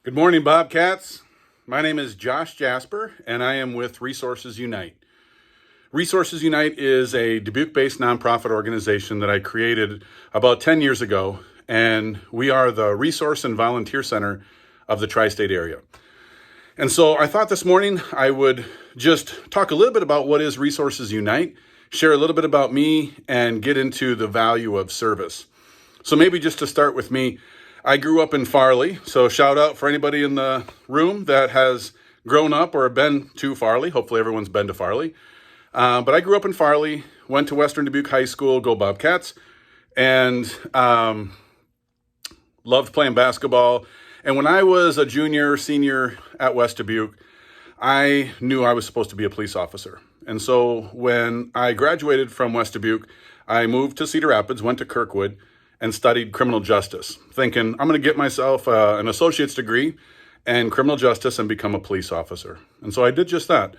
Good morning, Bobcats. My name is Josh Jasper, and I am with Resources Unite. Resources Unite is a Dubuque-based nonprofit organization that I created about 10 years ago, and we are the resource and volunteer center of the tri-state area. And so I thought this morning I would just talk a little bit about what is Resources Unite, share a little bit about me, and get into the value of service. So maybe just to start with me, I grew up in Farley, so shout out for anybody in the room that has grown up or been to Farley. Hopefully everyone's been to Farley. But I grew up in Farley, went to Western Dubuque High School, go Bobcats, and loved playing basketball. And when I was a junior, senior at West Dubuque, I knew I was supposed to be a police officer. And so when I graduated from West Dubuque, I moved to Cedar Rapids, went to Kirkwood, and studied criminal justice, thinking I'm going to get myself an associate's degree in criminal justice and become a police officer. And so I did just that.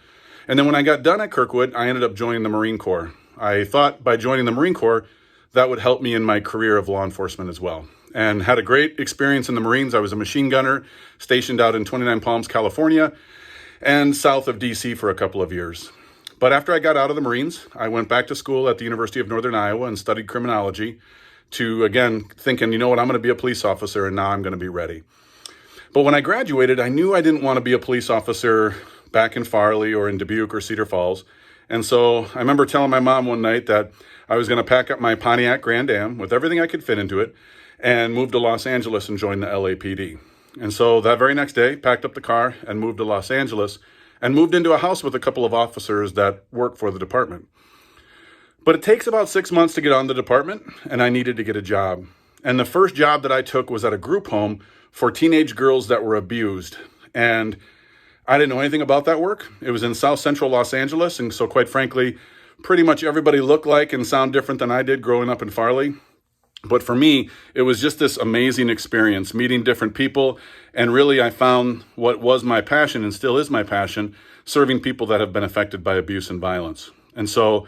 And then when I got done at Kirkwood, I ended up joining the Marine Corps. I thought by joining the Marine Corps, that would help me in my career of law enforcement as well. And had a great experience in the Marines. I was a machine gunner stationed out in 29 Palms, California, and south of DC for a couple of years. But after I got out of the Marines, I went back to school at the University of Northern Iowa and studied criminology, to, again, thinking, you know what, I'm going to be a police officer, and now I'm going to be ready. But when I graduated, I knew I didn't want to be a police officer back in Farley or in Dubuque or Cedar Falls. And so I remember telling my mom one night that I was going to pack up my Pontiac Grand Am with everything I could fit into it and move to Los Angeles and join the LAPD. And so that very next day, packed up the car and moved to Los Angeles and moved into a house with a couple of officers that work for the department. But it takes about 6 months to get on the department, and I needed to get a job. And the first job that I took was at a group home for teenage girls that were abused. And I didn't know anything about that work. It was in South Central Los Angeles, and so quite frankly, pretty much everybody looked like and sound different than I did growing up in Farley. But for me, it was just this amazing experience, meeting different people, and really I found what was my passion and still is my passion, serving people that have been affected by abuse and violence. And so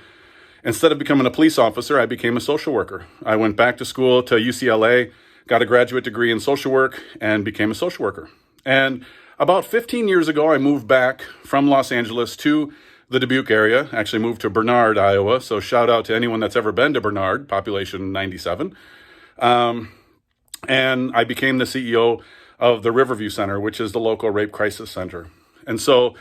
instead of becoming a police officer, I became a social worker. I went back to school to UCLA, got a graduate degree in social work, and became a social worker. And about 15 years ago, I moved back from Los Angeles to the Dubuque area, actually moved to Bernard, Iowa. So shout out to anyone that's ever been to Bernard, population 97. And I became the CEO of the Riverview Center, which is the local rape crisis center. And so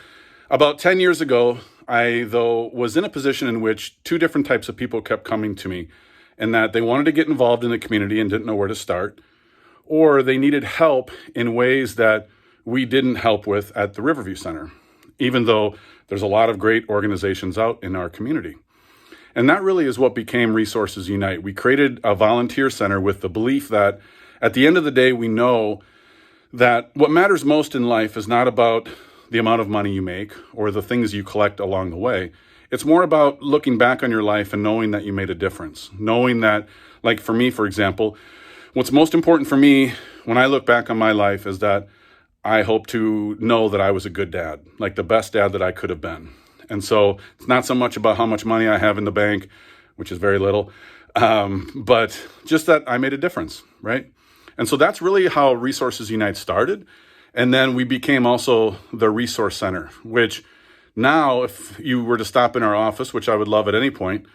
about 10 years ago, I, though, was in a position in which two different types of people kept coming to me, and that they wanted to get involved in the community and didn't know where to start, or they needed help in ways that we didn't help with at the Riverview Center, even though there's a lot of great organizations out in our community. And that really is what became Resources Unite. We created a volunteer center with the belief that at the end of the day, we know that what matters most in life is not about the amount of money you make or the things you collect along the way. It's more about looking back on your life and knowing that you made a difference. Knowing that, like for me, for example, what's most important for me when I look back on my life is that I hope to know that I was a good dad, like the best dad that I could have been. And so it's not so much about how much money I have in the bank, which is very little, but just that I made a difference, right? And so that's really how Resources Unite started. And then we became also the Resource Center, which now if you were to stop in our office, which I would love at any point,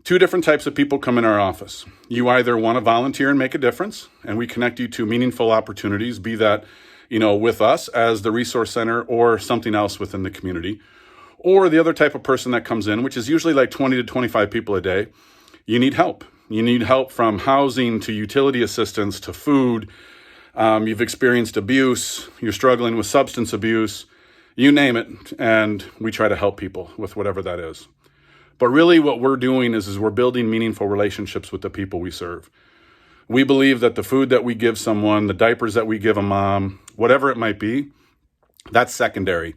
two different types of people come in our office. You either want to volunteer and make a difference, and we connect you to meaningful opportunities, be that, with us as the Resource Center or something else within the community. Or the other type of person that comes in, which is usually like 20 to 25 people a day, you need help. You need help from housing to utility assistance to food. You've experienced abuse, you're struggling with substance abuse, you name it, and we try to help people with whatever that is. But really what we're doing is we're building meaningful relationships with the people we serve. We believe that the food that we give someone, the diapers that we give a mom, whatever it might be, that's secondary.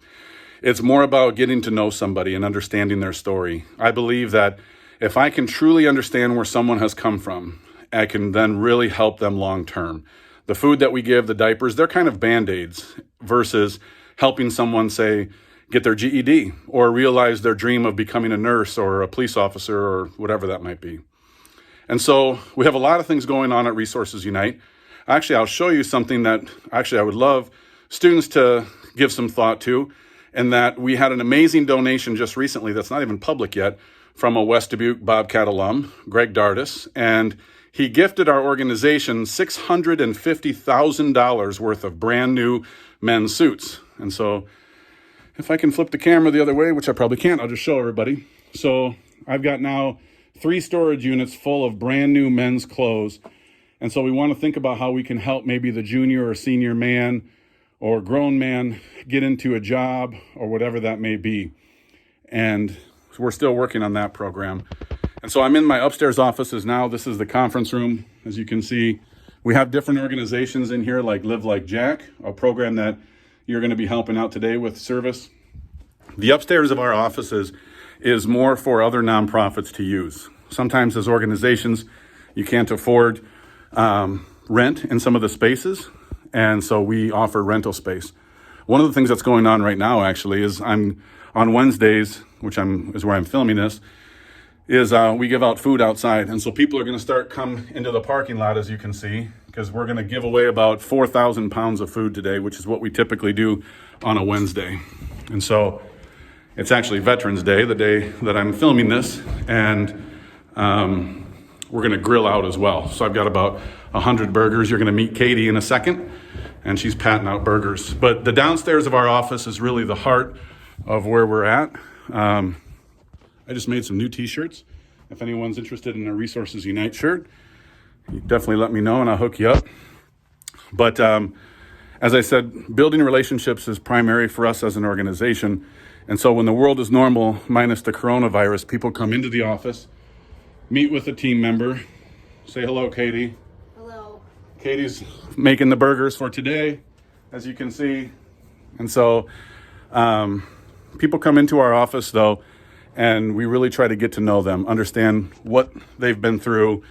It's more about getting to know somebody and understanding their story. I believe that if I can truly understand where someone has come from, I can then really help them long term. The food that we give, the diapers, they're kind of Band-Aids versus helping someone, say, get their GED or realize their dream of becoming a nurse or a police officer or whatever that might be. And so we have a lot of things going on at Resources Unite. Actually, I'll show you something that I would love students to give some thought to, and that we had an amazing donation just recently that's not even public yet from a West Dubuque Bobcat alum, Greg Dardis, and he gifted our organization $650,000 worth of brand new men's suits. And so if I can flip the camera the other way, which I probably can't, I'll just show everybody. So I've got now 3 storage units full of brand new men's clothes. And so we want to think about how we can help maybe the junior or senior man or grown man get into a job or whatever that may be. And we're still working on that program. And so I'm in my upstairs offices now. This is the conference room. As you can see, we have different organizations in here like Live Like Jack, a program that you're going to be helping out today with service. The upstairs of our offices is more for other nonprofits to use. Sometimes as organizations, you can't afford rent in some of the spaces. And so we offer rental space. One of the things that's going on right now actually is I'm on Wednesdays, which is where I'm filming this, is we give out food outside. And so people are going to start come into the parking lot, as you can see, because we're going to give away about 4,000 pounds of food today, which is what we typically do on a Wednesday. And so it's actually Veterans Day, the day that I'm filming this, and we're going to grill out as well. So I've got about 100 burgers. You're going to meet Katie in a second, and she's patting out burgers. But the downstairs of our office is really the heart of where we're at. I just made some new t-shirts. If anyone's interested in a Resources Unite shirt, you definitely let me know and I'll hook you up. But as I said, building relationships is primary for us as an organization. And so when the world is normal, minus the coronavirus, people come into the office, meet with a team member, say hello, Katie. Hello. Katie's making the burgers for today, as you can see. And so people come into our office, though, and we really try to get to know them, understand what they've been through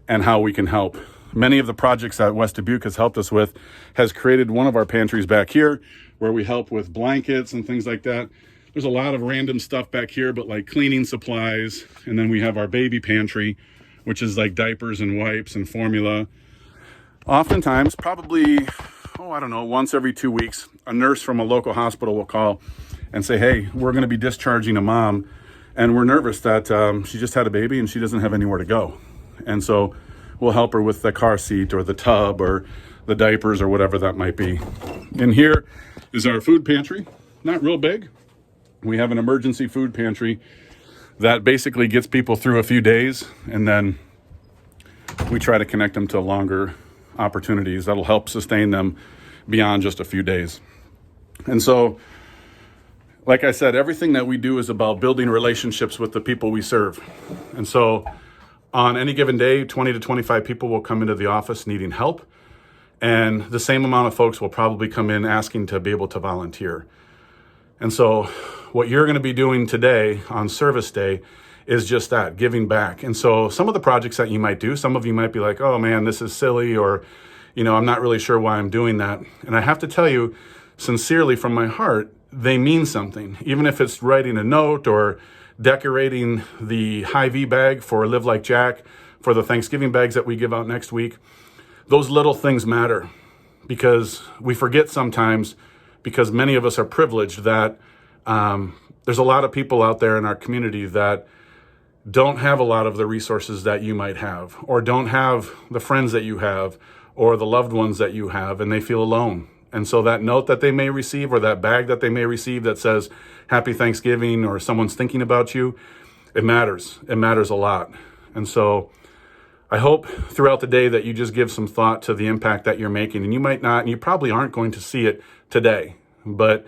and how we can help. Many of the projects that West Dubuque has helped us with has created one of our pantries back here where we help with blankets and things like that. There's a lot of random stuff back here, but like cleaning supplies. And then we have our baby pantry, which is like diapers and wipes and formula. Oftentimes, probably, once every 2 weeks, a nurse from a local hospital will call and say, hey, we're going to be discharging a mom, and we're nervous that she just had a baby and she doesn't have anywhere to go. And so we'll help her with the car seat or the tub or the diapers or whatever that might be. And here is our food pantry. Not real big. We have an emergency food pantry that basically gets people through a few days, and then we try to connect them to longer opportunities that'll help sustain them beyond just a few days. And so, like I said, everything that we do is about building relationships with the people we serve. And so on any given day, 20 to 25 people will come into the office needing help. And the same amount of folks will probably come in asking to be able to volunteer. And so what you're going to be doing today on service day is just that, giving back. And so some of the projects that you might do, some of you might be like, oh man, this is silly, or, I'm not really sure why I'm doing that. And I have to tell you sincerely from my heart, they mean something. Even if it's writing a note or decorating the Hy-Vee bag for Live Like Jack, for the Thanksgiving bags that we give out next week, those little things matter, because we forget sometimes, because many of us are privileged, that there's a lot of people out there in our community that don't have a lot of the resources that you might have, or don't have the friends that you have, or the loved ones that you have, and they feel alone. And so that note that they may receive, or that bag that they may receive that says Happy Thanksgiving, or someone's thinking about you, it matters. It matters a lot. And so I hope throughout the day that you just give some thought to the impact that you're making. And you might not, and you probably aren't going to see it today, but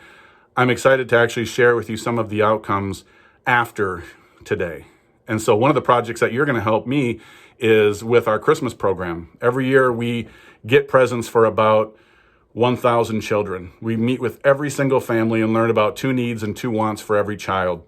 I'm excited to actually share with you some of the outcomes after today. And so one of the projects that you're going to help me is with our Christmas program. Every year we get presents for about 1,000 children. We meet with every single family and learn about 2 needs and 2 wants for every child.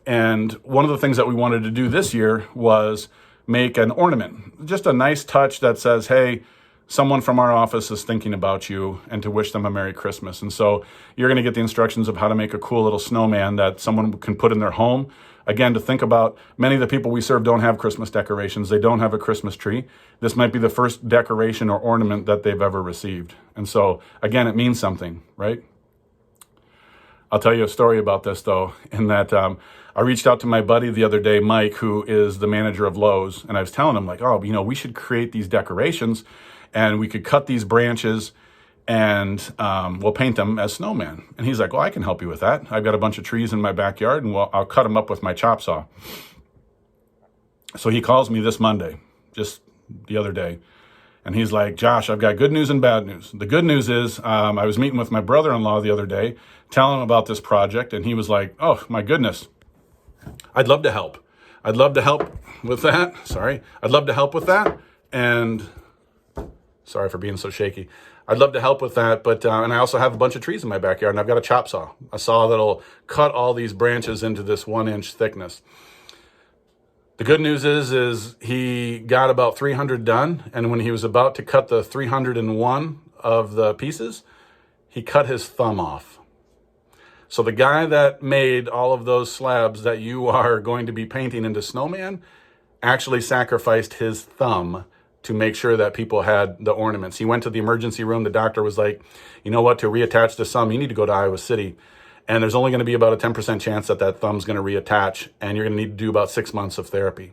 And one of the things that we wanted to do this year was make an ornament, just a nice touch that says, hey, someone from our office is thinking about you and to wish them a Merry Christmas. And so you're going to get the instructions of how to make a cool little snowman that someone can put in their home. Again, to think about, many of the people we serve don't have Christmas decorations. They don't have a Christmas tree. This might be the first decoration or ornament that they've ever received. And so, again, it means something, right? I'll tell you a story about this, though, in that I reached out to my buddy the other day, Mike, who is the manager of Lowe's, and I was telling him, like, oh, we should create these decorations, and we could cut these branches, and we'll paint them as snowmen. And he's like, well, I can help you with that. I've got a bunch of trees in my backyard, and I'll cut them up with my chop saw. So he calls me this Monday, just the other day, and he's like, Josh, I've got good news and bad news. The good news is I was meeting with my brother-in-law the other day, telling him about this project, and he was like, oh, my goodness, I'd love to help. I'd love to help with that. Sorry. I'd love to help with that. And sorry for being so shaky. I'd love to help with that, but and I also have a bunch of trees in my backyard, and I've got a chop saw, a saw that'll cut all these branches into this 1-inch thickness. The good news is he got about 300 done, and when he was about to cut the 301 of the pieces, he cut his thumb off. So the guy that made all of those slabs that you are going to be painting into snowman actually sacrificed his thumb to make sure that people had the ornaments. He went to the emergency room. The doctor was like, you know what, to reattach the thumb, you need to go to Iowa City. And there's only going to be about a 10% chance that thumb's going to reattach, and you're going to need to do about 6 months of therapy.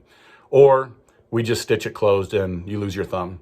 Or we just stitch it closed and you lose your thumb.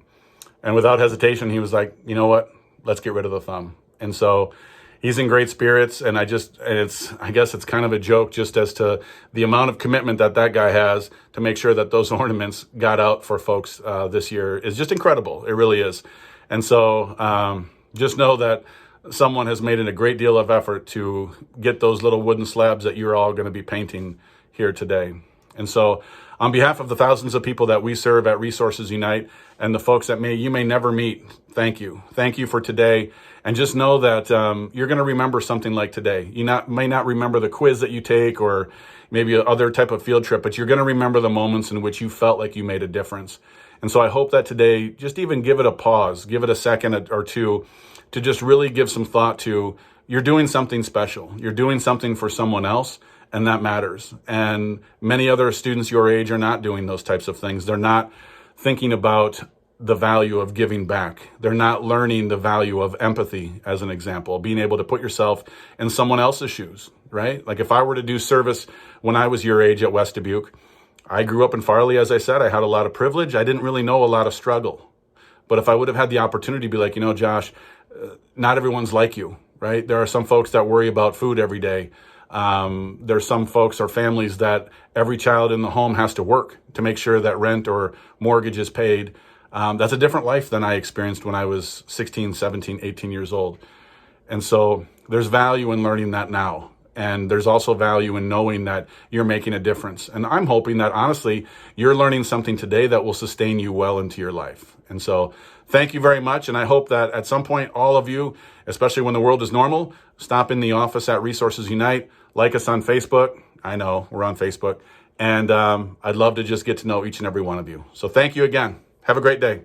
And without hesitation, he was like, you know what, let's get rid of the thumb. And so he's in great spirits, and I guess it's kind of a joke just as to the amount of commitment that guy has to make sure that those ornaments got out for folks this year is just incredible. It really is. And so just know that someone has made a great deal of effort to get those little wooden slabs that you're all going to be painting here today. And so on behalf of the thousands of people that we serve at Resources Unite and the folks that you may never meet, thank you. Thank you for today. And just know that you're going to remember something like today. You may not remember the quiz that you take or maybe other type of field trip, but you're going to remember the moments in which you felt like you made a difference. And so I hope that today, just even give it a pause, give it a second or two to just really give some thought to, you're doing something special. You're doing something for someone else, and that matters. And many other students your age are not doing those types of things. They're not thinking about the value of giving back. They're not learning the value of empathy, as an example, being able to put yourself in someone else's shoes, right? Like if I were to do service when I was your age at West Dubuque, I grew up in Farley, as I said. I had a lot of privilege. I didn't really know a lot of struggle. But if I would have had the opportunity to be like, Josh, not everyone's like you, right? There are some folks that worry about food every day. There's some folks or families that every child in the home has to work to make sure that rent or mortgage is paid. That's a different life than I experienced when I was 16, 17, 18 years old. And so there's value in learning that now. And there's also value in knowing that you're making a difference. And I'm hoping that, honestly, you're learning something today that will sustain you well into your life. And so thank you very much. And I hope that at some point, all of you, especially when the world is normal, stop in the office at Resources Unite, like us on Facebook. I know we're on Facebook. And I'd love to just get to know each and every one of you. So thank you again. Have a great day.